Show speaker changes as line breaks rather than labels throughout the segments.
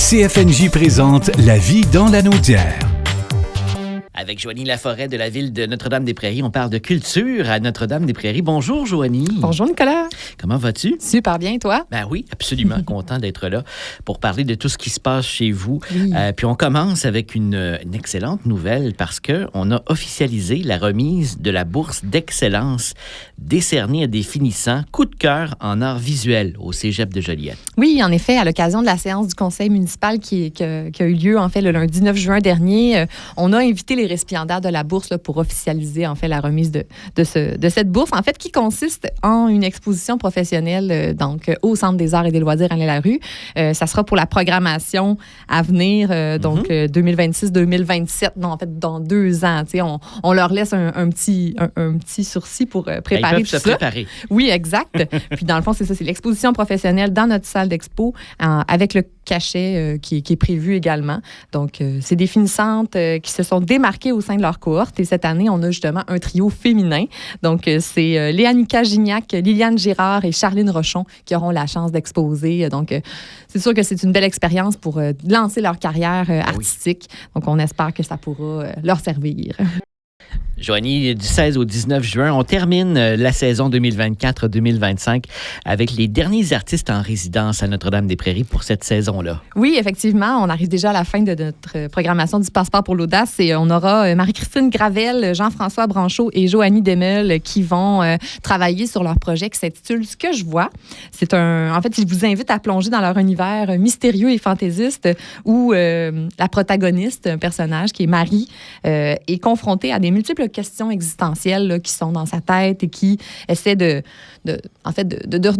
CFNJ présente La vie dans la Naudière.
Avec Joanie Laforêt de la ville de Notre-Dame-des-Prairies, on parle de culture à Notre-Dame-des-Prairies. Bonjour, Joanie.
Bonjour, Nicolas.
Comment vas-tu?
Super bien, toi?
Ben oui, absolument content d'être là pour parler de tout ce qui se passe chez vous.
Oui.
Puis on commence avec une excellente nouvelle parce qu'on a officialisé la remise de la bourse d'excellence décernée à des finissants coup de cœur en arts visuels au Cégep de Joliette.
Oui, en effet, à l'occasion de la séance du conseil municipal qui a eu lieu en fait le lundi 9 juin dernier, on a invité les récipiendaires de la bourse là, pour officialiser en fait la remise de cette bourse, en fait, qui consiste en une exposition professionnelle donc au Centre des arts et des loisirs Alain-Larue. Ça sera pour la programmation à venir, donc 2026-2027, non, en fait, dans 2 ans. On leur laisse un petit sursis pour préparer tout ça.
Préparer.
Oui, exact. Puis dans le fond, c'est ça, c'est l'exposition professionnelle dans notre salle d'expo avec le cachet qui est prévu également. Donc, c'est des finissantes qui se sont démarquées au sein de leur cohorte. Et cette année, on a justement un trio féminin. Donc, c'est Léanica Gignac, Liliane Girard et Charline Rochon qui auront la chance d'exposer. Donc, c'est sûr que c'est une belle expérience pour lancer leur carrière artistique. Donc, on espère que ça pourra leur servir.
Joanie, du 16 au 19 juin, on termine la saison 2024-2025 avec les derniers artistes en résidence à Notre-Dame-des-Prairies pour cette saison-là.
Oui, effectivement, on arrive déjà à la fin de notre programmation du Passeport pour l'audace et on aura Marie-Christine Gravel, Jean-François Branchot et Joanie Demel qui vont travailler sur leur projet qui s'intitule « Ce que je vois ». En fait, ils vous invitent à plonger dans leur univers mystérieux et fantaisiste où la protagoniste, un personnage qui est Marie, est confrontée à des multiples questions existentielles là, qui sont dans sa tête et qui essaie de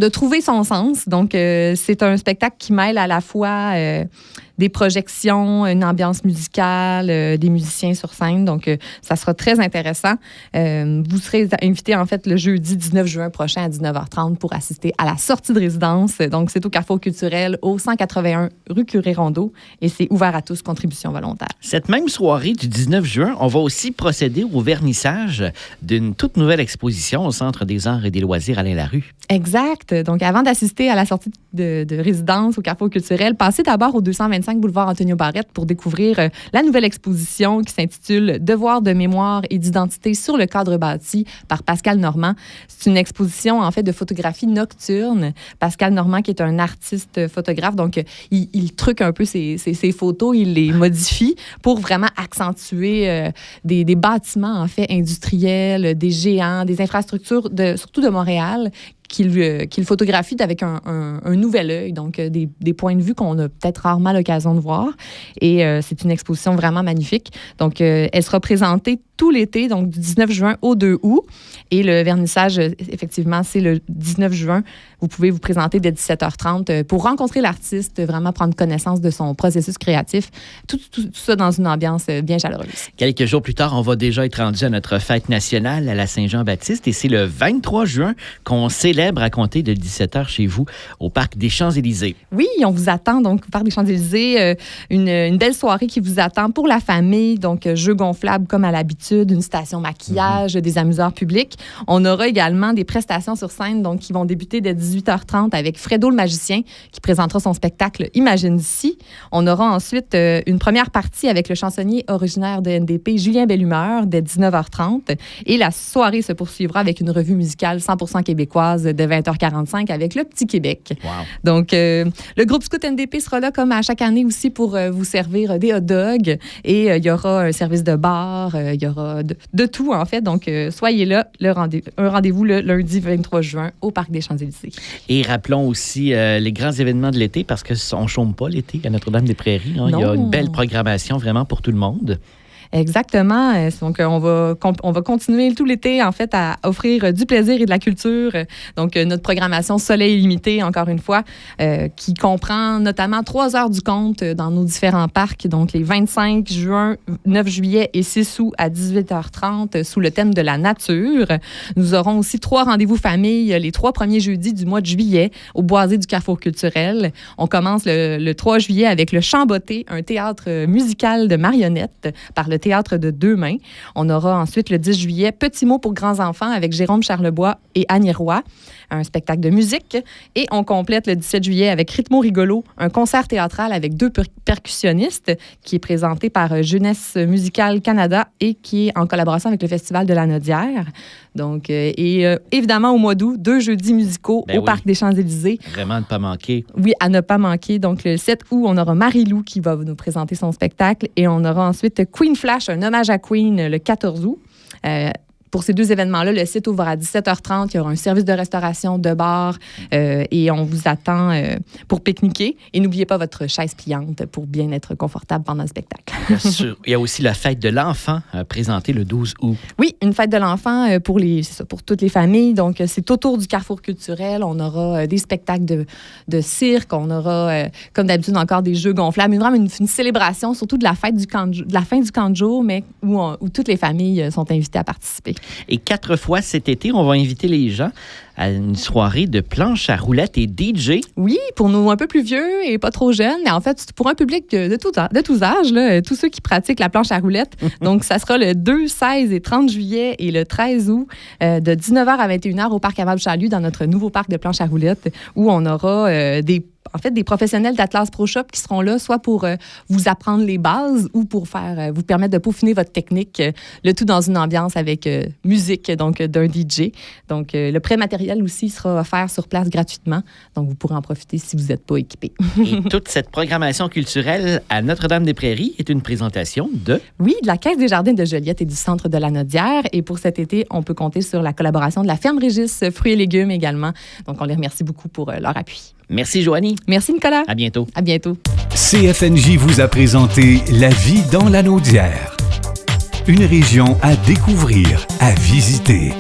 trouver son sens. Donc, c'est un spectacle qui mêle à la fois des projections, une ambiance musicale, des musiciens sur scène. Donc, ça sera très intéressant. Vous serez invité, en fait, le jeudi 19 juin prochain à 19h30 pour assister à la sortie de résidence. Donc, c'est au Carrefour culturel, au 181 rue Curé-Rondeau, et c'est ouvert à tous, contribution volontaire.
Cette même soirée du 19 juin, on va aussi procéder au vernissage d'une toute nouvelle exposition au Centre des arts et des loisirs Alain-Larue.
Exact. Donc, avant d'assister à la sortie de résidence au Carrefour culturel, passez d'abord au 225 boulevard Antonio Barrette pour découvrir la nouvelle exposition qui s'intitule « Devoir de mémoire et d'identité sur le cadre bâti » par Pascal Normand. C'est une exposition, en fait, de photographie nocturne. Pascal Normand, qui est un artiste photographe, donc il truque un peu ses photos, il les modifie pour vraiment accentuer des bâtiments, en fait, industriels, des géants, des infrastructures, surtout de Montréal, qu'il photographie avec un nouvel œil, donc des points de vue qu'on a peut-être rarement l'occasion de voir. Et c'est une exposition vraiment magnifique. Donc, elle sera présentée tout l'été, donc du 19 juin au 2 août. Et le vernissage, effectivement, c'est le 19 juin. Vous pouvez vous présenter dès 17h30 pour rencontrer l'artiste, vraiment prendre connaissance de son processus créatif. Tout ça dans une ambiance bien chaleureuse.
Quelques jours plus tard, on va déjà être rendu à notre fête nationale à la Saint-Jean-Baptiste. Et c'est le 23 juin qu'on célèbre à compter de 17h chez vous au Parc des Champs-Élysées.
Oui, on vous attend donc au Parc des Champs-Élysées. Une belle soirée qui vous attend pour la famille. Donc, jeux gonflables comme à l'habitude, une station maquillage, des amuseurs publics. On aura également des prestations sur scène donc, qui vont débuter dès 18h30 avec Fredo le magicien qui présentera son spectacle Imagine d'ici. On aura ensuite une première partie avec le chansonnier originaire de NDP, Julien Bellumeur, dès 19h30. Et la soirée se poursuivra avec une revue musicale 100% québécoise de 20h45 avec le Petit Québec.
Wow.
Donc, le groupe Scout NDP sera là comme à chaque année aussi pour vous servir des hot dogs. Et il y aura un service de bar, il y aura de tout, en fait. Donc, soyez là, un rendez-vous le lundi 23 juin au Parc des Champs-Élysées.
Et rappelons aussi les grands événements de l'été, parce qu'on ne chôme pas l'été à Notre-Dame-des-Prairies. Hein. Il y a une belle programmation vraiment pour tout le monde.
Exactement. Donc, on va continuer tout l'été, en fait, à offrir du plaisir et de la culture. Donc, notre programmation Soleil illimité, encore une fois, qui comprend notamment 3 heures du conte dans nos différents parcs. Donc, les 25 juin, 9 juillet et 6 août à 18h30 sous le thème de la nature. Nous aurons aussi 3 rendez-vous famille les 3 premiers jeudis du mois de juillet au Boisé du Carrefour culturel. On commence le 3 juillet avec le Chamboté, un théâtre musical de marionnettes par le Théâtre de Deux Mains. On aura ensuite le 10 juillet Petit mot pour grands enfants avec Jérôme Charlebois et Annie Roy. un spectacle de musique. Et on complète le 17 juillet avec Rythmo Rigolo, un concert théâtral avec 2 percussionnistes qui est présenté par Jeunesse Musicale Canada et qui est en collaboration avec le Festival de la Naudière. Donc, évidemment, au mois d'août, 2 jeudis musicaux au Parc des Champs-Élysées.
Vraiment à ne pas manquer.
Oui, à ne pas manquer. Donc, le 7 août, on aura Marie-Lou qui va nous présenter son spectacle et on aura ensuite Queen Flash, un hommage à Queen, le 14 août. Pour ces 2 événements-là, le site ouvre à 17h30. Il y aura un service de restauration, de bar et on vous attend pour pique-niquer. Et n'oubliez pas votre chaise pliante pour bien être confortable pendant le spectacle.
Bien sûr. Il y a aussi la fête de l'enfant présentée le 12 août.
Oui, une fête de l'enfant pour toutes les familles. Donc, c'est autour du Carrefour culturel. On aura des spectacles de cirque. On aura, comme d'habitude, encore des jeux gonflables. Une célébration, surtout de la fin du camp de jour, mais où toutes les familles sont invitées à participer.
Et 4 fois cet été, on va inviter les gens à une soirée de planche à roulettes et DJ.
Oui, pour nous un peu plus vieux et pas trop jeunes, mais en fait, c'est pour un public de tous âges, là, tous ceux qui pratiquent la planche à roulettes. Donc, ça sera le 2, 16 et 30 juillet et le 13 août de 19h à 21h au Parc Aimable-Chalieu dans notre nouveau parc de planche à roulettes où on aura des professionnels d'Atlas Pro Shop qui seront là soit pour vous apprendre les bases ou pour vous permettre de peaufiner votre technique, le tout dans une ambiance avec musique donc d'un DJ. Donc, le prêt matériel aussi sera offert sur place gratuitement. Donc, vous pourrez en profiter si vous n'êtes pas équipé.
Et toute cette programmation culturelle à Notre-Dame-des-Prairies est une présentation de...
Oui, de la Caisse des Jardins de Joliette et du Centre de la Naudière. Et pour cet été, on peut compter sur la collaboration de la Ferme Régis Fruits et Légumes également. Donc, on les remercie beaucoup pour leur appui.
Merci, Joanie.
Merci, Nicolas.
À bientôt.
À bientôt.
CFNJ vous a présenté La vie dans la Naudière. Une région à découvrir, à visiter.